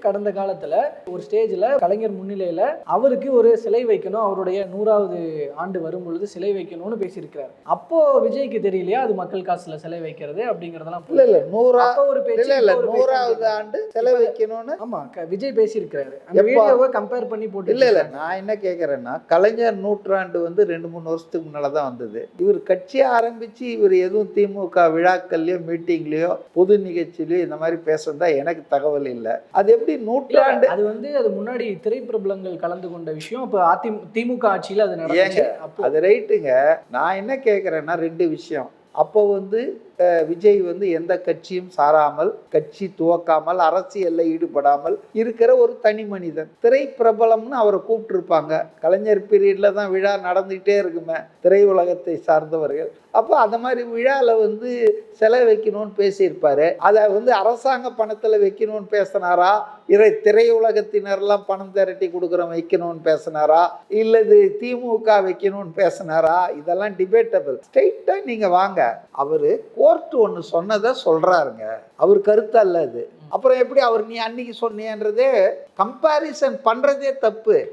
கடந்த காலத்துல ஒரு ஸ்டேஜ்ல கலைஞர் முன்னிலையில அவருக்கு ஒரு சிலை வைக்கணும், அவருடைய 100வது ஆண்டு வரும் பொழுது சிலை வைக்கணும்னு பேசியிருக்கிறார். அப்போ விஜய்க்கு தெரியலையா அது மக்கள் காசுல சிலை வைக்கிறது அப்படிங்கறதெல்லாம்? இல்ல 100வது ஆண்டு சிலை வைக்கணும்னு ஆமா விஜய் பேசியிருக்கிறாரு. அந்த வீடியோவை கம்பேர் பண்ணி போட்டு இல்ல நான் என்ன கேட்கறேன்னா, கலைஞர் 100 வந்து 2-3 வருஷத்துக்கு முன்னாலதான் வந்தது. இவர் கட்சி ஆரம்பிச்சு இவர் எதுவும் திமுக விழாக்கள்லயோ மீட்டிங்லயோ பொது நிகழ்ச்சியிலயோ இந்த மாதிரி பேசுறதா எனக்கு தகவல் இல்லை. அது எப்படி 100 அது வந்து அது முன்னாடி திரைப்பிரபலங்கள் கலந்து கொண்ட விஷயம். அப்ப திமுக ஆட்சியில அது நடந்துச்சு. அது ரைட்டுங்க. நான் என்ன கேட்கறேன்னா 2 விஷயம். அப்போ வந்து விஜய் வந்து எந்த கட்சியும் சாராமல், கட்சி துவக்காமல், அரசியல்ல ஈடுபடாமல் இருக்கிற ஒரு தனி மனிதன். திரைப்பிரபலம்னு அவரை கூப்பிட்டு இருப்பாங்க. கலைஞர் பீரியட்ல தான் விழா நடந்துகிட்டே இருக்குமே திரையுலகத்தை சார்ந்தவர்கள். அப்போ அந்த மாதிரி விழாவில் வந்து சிலை வைக்கணும்னு பேசியிருப்பாரு. அதை வந்து அரசாங்க பணத்தில் வைக்கணும்னு பேசினாரா, திரையுலகத்தினர்லாம் பணம் திரட்டி கொடுக்குற வைக்கணும்னு பேசினாரா, இல்லது திமுக வைக்கணும்னு பேசினாரா, இதெல்லாம் டிபேட்டபிள். ஸ்ட்ரெயிட்டா நீங்க வாங்க. அவரு கோர்ட் ஒன்று சொன்னதை சொல்றாருங்க, அவர் கருத்து அல்ல அது. அப்புறம் எப்படி அவர் நீ அன்னைக்கு சொன்னீன்றதே கம்பாரிசன் பண்றதே தப்பு.